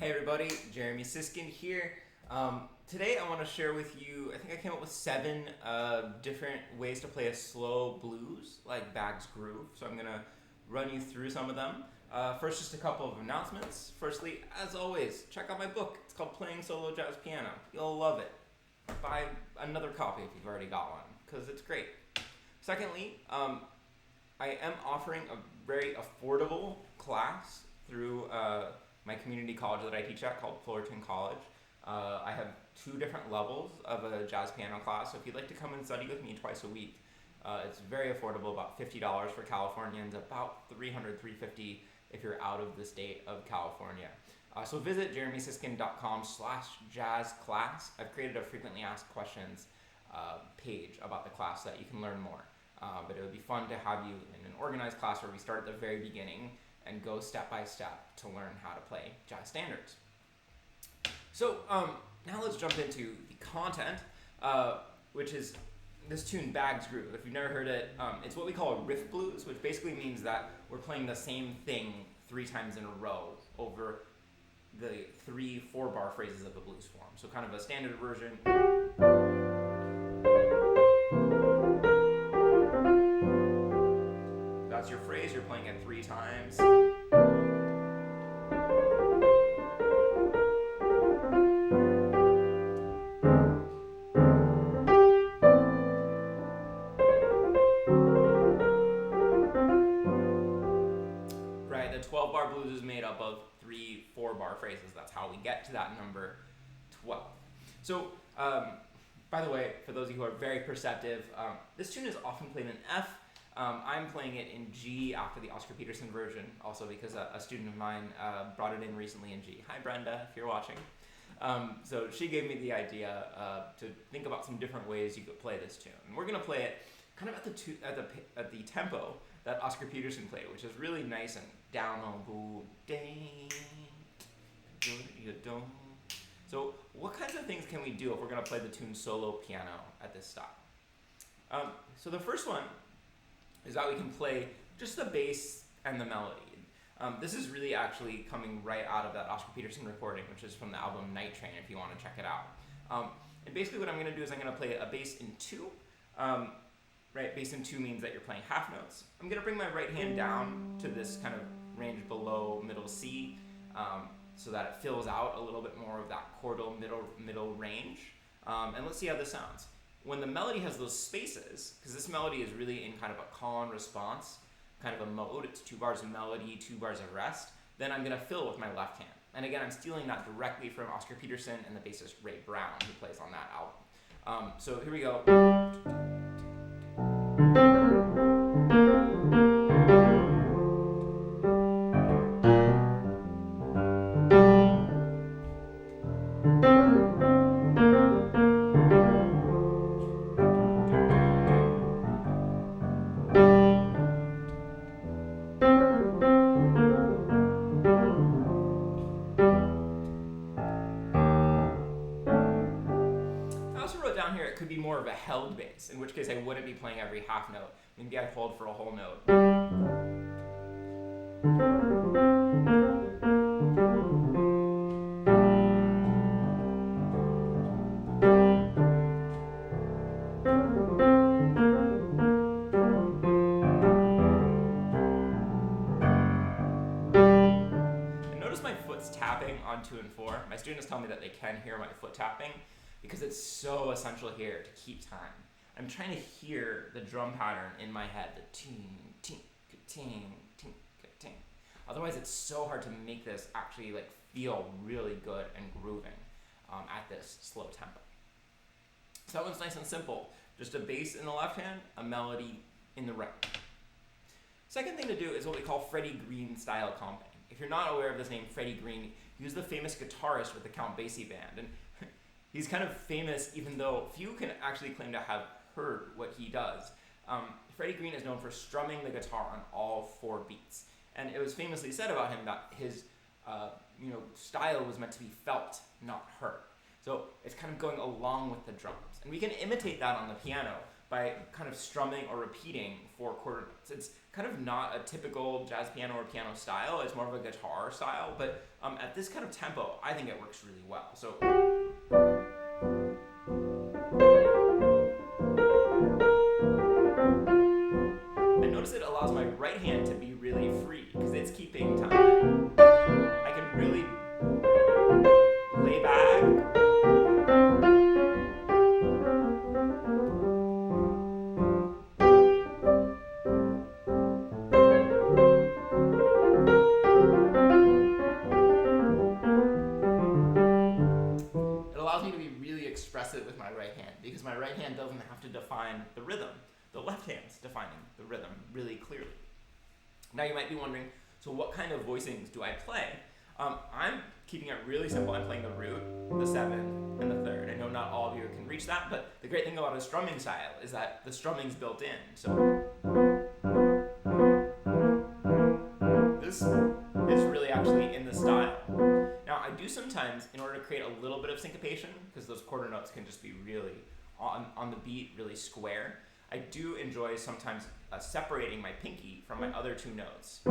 Hey everybody, Jeremy Siskin here. Today I want to share with you, I think I came up with 7 different ways to play a slow blues, like Bag's Groove. So I'm going to run you through some of them. First, just a couple of announcements. Firstly, as always, check out my book. It's called Playing Solo Jazz Piano. You'll love it. Buy another copy if you've already got one, because it's great. Secondly, I am offering a very affordable class through my community college that I teach at called Fullerton College. I have 2 different levels of a jazz piano class, so if you'd like to come and study with me twice a week, it's very affordable, about $50 for Californians, about $300, $350 if you're out of the state of California. So visit jeremysiskin.com/jazzclass. I've created a frequently asked questions page about the class so that you can learn more. But it would be fun to have you in an organized class where we start at the very beginning and go step by step to learn how to play jazz standards. So now let's jump into the content, which is this tune, Bag's Groove. If you've never heard it, it's what we call a riff blues, which basically means that we're playing the same thing 3 times in a row over the 3 4-bar phrases of the blues form. So kind of a standard version. That's your phrase, you're playing it 3 times. Right, the 12-bar blues is made up of 3 4-bar phrases. That's how we get to that number 12. So, by the way, for those of you who are very perceptive, this tune is often played in F. I'm playing it in G after the Oscar Peterson version, also because a student of mine brought it in recently in G. Hi Brenda, if you're watching. So she gave me the idea to think about some different ways you could play this tune. And we're going to play it kind of at the tempo that Oscar Peterson played, which is really nice and down on boo, dang, do. So what kinds of things can we do if we're going to play the tune solo piano at this stop? So the first one is that we can play just the bass and the melody. This is really actually coming right out of that Oscar Peterson recording, which is from the album Night Train, if you want to check it out. And basically what I'm going to do is I'm going to play a bass in 2. Right, bass in 2 means that you're playing half notes. I'm going to bring my right hand down to this kind of range below middle C, so that it fills out a little bit more of that chordal middle range. And let's see how this sounds. When the melody has those spaces, because this melody is really in kind of a call and response kind of a mode, it's 2 bars of melody, 2 bars of rest, then I'm going to fill with my left hand. And again, I'm stealing that directly from Oscar Peterson and the bassist Ray Brown, who plays on that album. So here we go. Down here, it could be more of a held bass, in which case I wouldn't be playing every half note. Maybe I'd hold for a whole note. And notice my foot's tapping on 2 and 4. My students tell me that they can hear my foot tapping, because it's so essential here to keep time. I'm trying to hear the drum pattern in my head, the ting, ting, ting, ting, ting. Otherwise, it's so hard to make this actually like feel really good and grooving at this slow tempo. So that one's nice and simple. Just a bass in the left hand, a melody in the right. Second thing to do is what we call Freddy Green style comping. If you're not aware of this name, Freddy Green, he was the famous guitarist with the Count Basie band. And he's kind of famous, even though few can actually claim to have heard what he does. Freddy Green is known for strumming the guitar on all 4 beats. And it was famously said about him that his style was meant to be felt, not heard. So it's kind of going along with the drums. And we can imitate that on the piano by kind of strumming or repeating 4 quarter notes. It's kind of not a typical jazz piano or piano style. It's more of a guitar style, but at this kind of tempo, I think it works really well. So. And notice it allows my right hand to be really free because it's keeping time. I can really lay back. With my right hand, because my right hand doesn't have to define the rhythm. The left hand's defining the rhythm really clearly. Now you might be wondering, so what kind of voicings do I play? I'm keeping it really simple. I'm playing the root, the 7th, and the 3rd. I know not all of you can reach that, but the great thing about a strumming style is that the strumming's built in. So this is really actually in the style. Now, I do sometimes, in order to create a little bit of syncopation, because those quarter notes can just be really on the beat, really square, I do enjoy sometimes separating my pinky from my other 2 notes.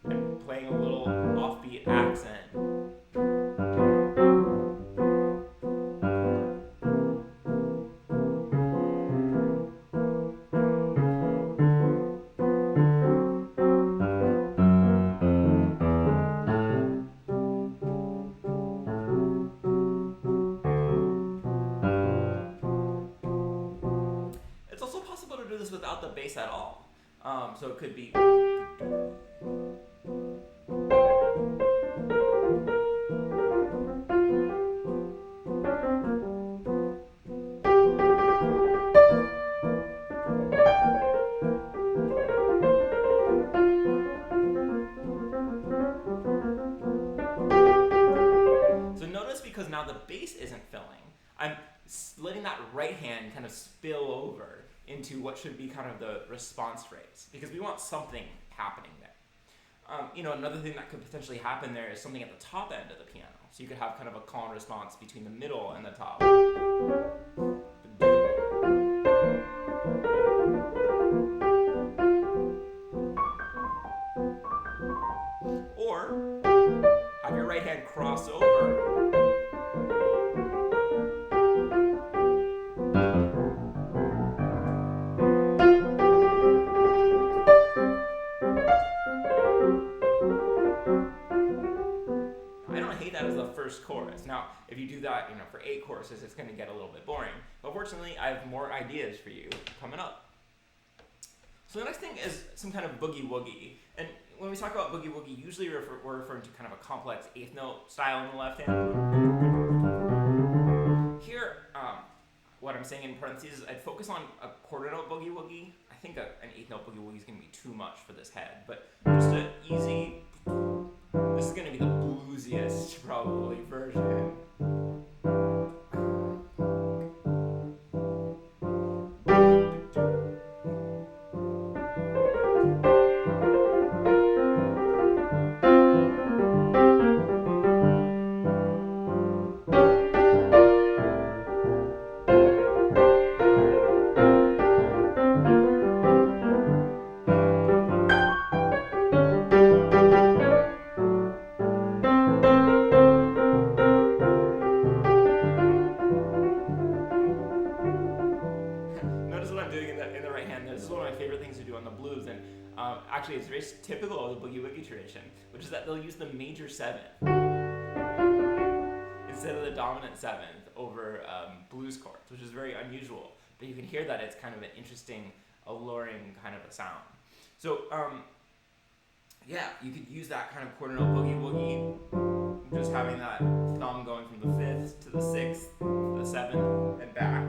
And playing a little offbeat accent. Without the bass at all. So it could be. So notice, because now the bass isn't filling, I'm letting that right hand kind of spill over into what should be kind of the response phrase, because we want something happening there. Another thing that could potentially happen there is something at the top end of the piano. So you could have kind of a call and response between the middle and the top. Or have your right hand cross over. First chorus. Now, if you do that, for 8 choruses, it's going to get a little bit boring. But fortunately, I have more ideas for you coming up. So the next thing is some kind of boogie woogie. And when we talk about boogie woogie, usually we're referring to kind of a complex 8th note style on the left hand. Here, what I'm saying in parentheses is I'd focus on a quarter note boogie woogie. I think an 8th note boogie woogie is going to be too much for this head, but just an easy. This is going to be the bluesiest, probably, version. Actually, it's very typical of the Boogie Woogie tradition, which is that they'll use the major 7th instead of the dominant 7th over blues chords, which is very unusual. But you can hear that it's kind of an interesting, alluring kind of a sound. So, yeah, you could use that kind of quarter note Boogie Woogie, just having that thumb going from the 5th to the 6th, to the 7th, and back.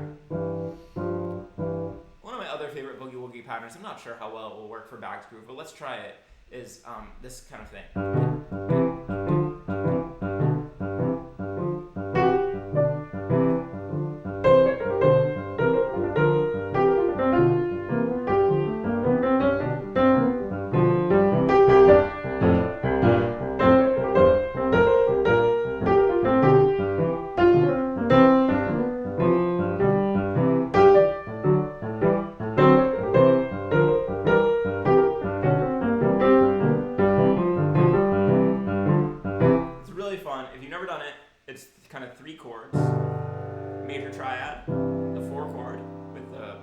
Other favorite boogie woogie patterns, I'm not sure how well it will work for Bag's Groove, but let's try it, is this kind of thing. triad, the 4 chord with the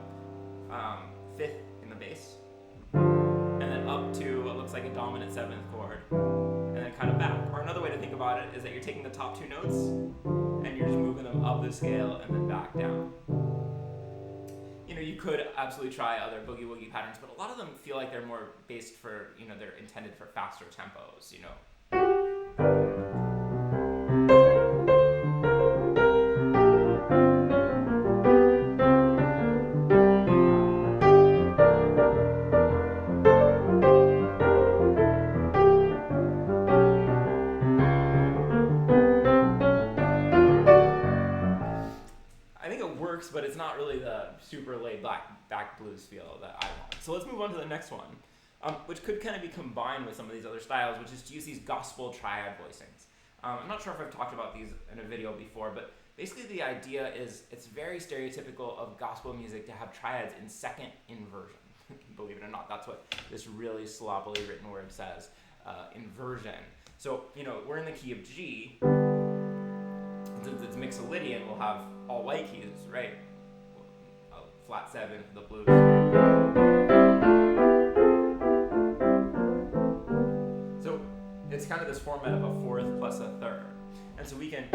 5th in the bass, and then up to what looks like a dominant 7th chord, and then kind of back. Or another way to think about it is that you're taking the top 2 notes and you're just moving them up the scale and then back down. You know, you could absolutely try other boogie woogie patterns, but a lot of them feel like they're more based for, you know, they're intended for faster tempos, you know. But it's not really the super laid back blues feel that I want. So let's move on to the next one, which could kind of be combined with some of these other styles, which is to use these gospel triad voicings. I'm not sure if I've talked about these in a video before, but basically the idea is it's very stereotypical of gospel music to have triads in second inversion. Believe it or not, that's what this really sloppily written word says, inversion. So, you know, we're in the key of G. Since it's Mixolydian, we'll have all white keys, right? A flat 7 for the blues. So it's kind of this format of a 4th plus a 3rd. And so we can...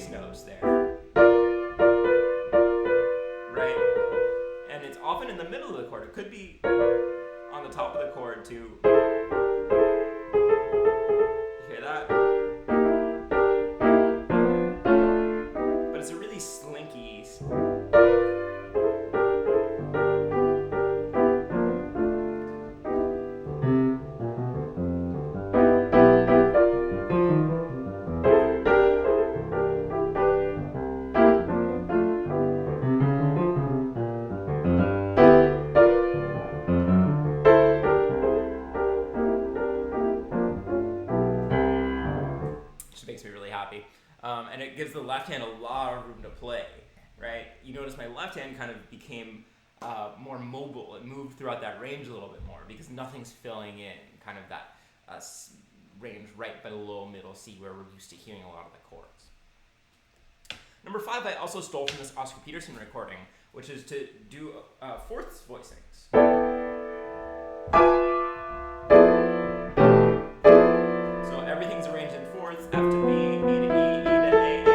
notes there, right? And it's often in the middle of the chord. It could be on the top of the chord too. You hear that? But it's a really slinky. Makes me really happy. And it gives the left hand a lot of room to play, right? You notice my left hand kind of became more mobile. It moved throughout that range a little bit more because nothing's filling in kind of that range right below middle C where we're used to hearing a lot of the chords. Number 5, I also stole from this Oscar Peterson recording, which is to do 4ths voicings. So everything's arranged in 4ths, F to B, B to E, E to A, A to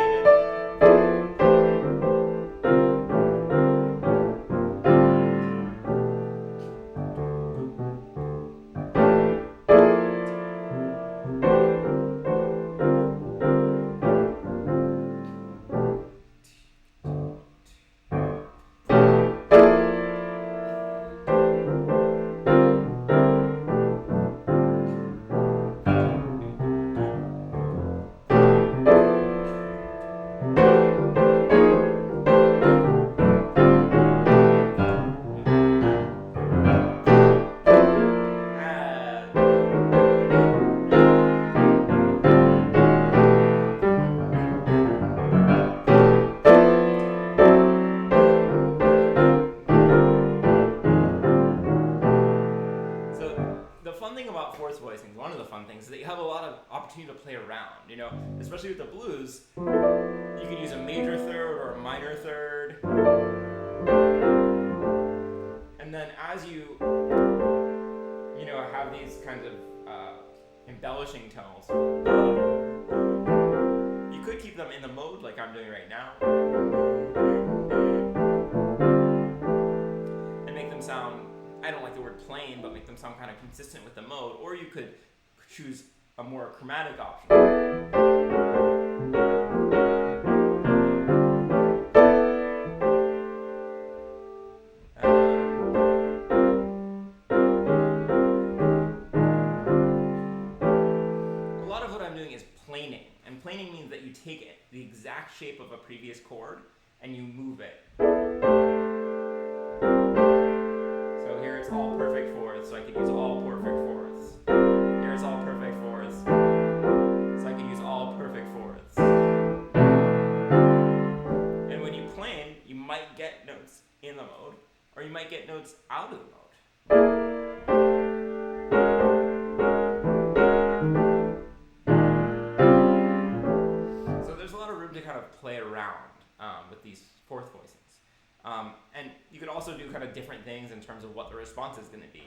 voicings, one of the fun things is that you have a lot of opportunity to play around, you know, especially with the blues. You can use a major third or a minor third. And then as you know, have these kinds of embellishing tones, you could keep them in the mode like I'm doing right now. And make them sound, I don't like the word plain, but make them sound kind of consistent with the mode, or you could choose a more chromatic option. A lot of what I'm doing is planing, and planing means that you take the exact shape of a previous chord and you move it. notes out of the mode. So there's a lot of room to kind of play around with these fourth voicings. And you could also do kind of different things in terms of what the response is going to be.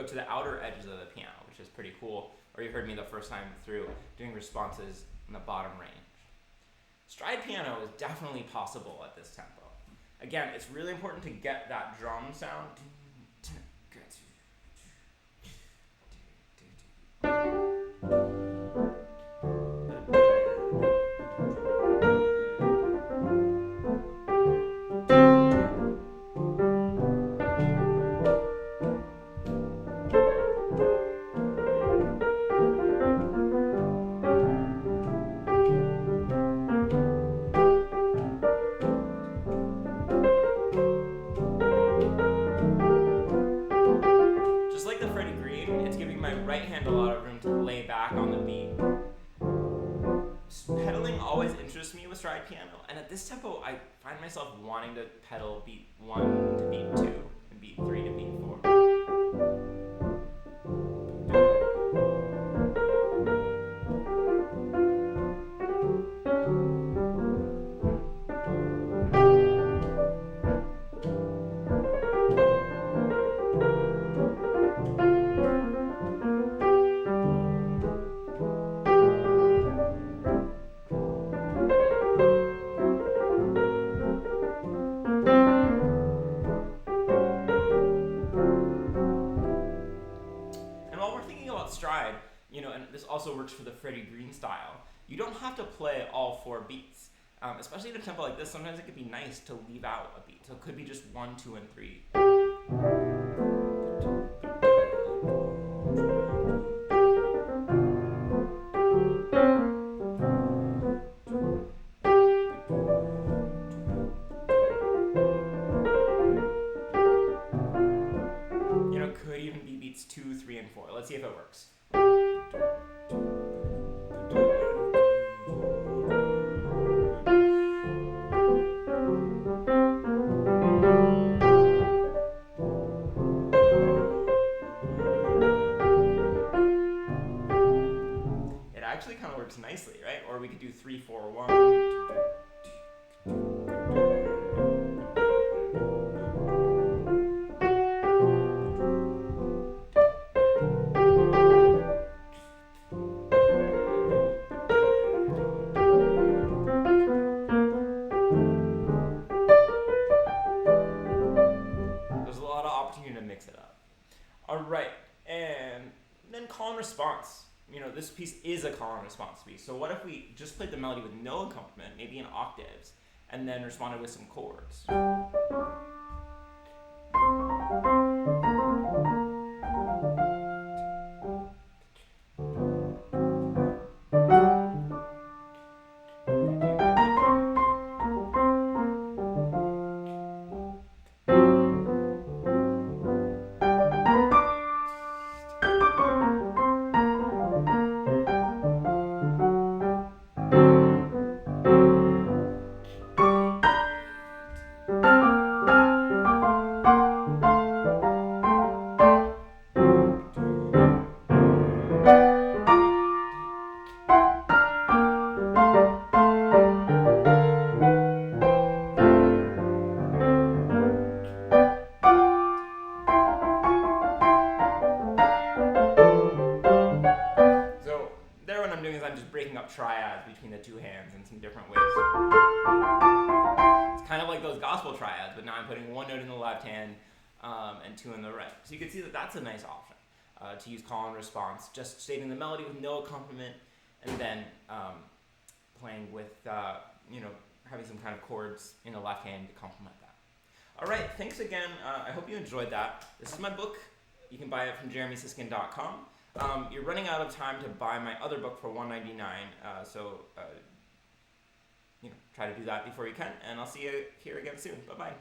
To the outer edges of the piano, which is pretty cool. Or you heard me the first time through doing responses in the bottom range. Stride piano is definitely possible at this tempo. Again, it's really important to get that drum sound. Just like the Freddy Green, it's giving my right hand a lot of room to lay back on the beat. Pedaling always interests me with stride piano, and at this tempo, I find myself wanting to pedal beat 1 to beat 2, and beat 3 to beat 4. Stride, and this also works for the Freddy Green style. You don't have to play all 4 beats, especially in a tempo like this. Sometimes it could be nice to leave out a beat, so it could be just 1, 2, and 3. Could even be beats 2, 3, and 4. Let's see if it works. It actually kind of works nicely, right? Or we could do 3, 4, 1. To mix it up. All right, and then call and response. This piece is a call and response piece. So what if we just played the melody with no accompaniment, maybe in octaves, and then responded with some chords? I'm just breaking up triads between the 2 hands in some different ways. It's kind of like those gospel triads, but now I'm putting 1 note in the left hand and 2 in the right. So you can see that that's a nice option to use call and response, just stating the melody with no accompaniment, and then playing with, having some kind of chords in the left hand to complement that. All right, thanks again. I hope you enjoyed that. This is my book. You can buy it from jeremysiskin.com. You're running out of time to buy my other book for $1.99, so try to do that before you can, and I'll see you here again soon. Bye-bye.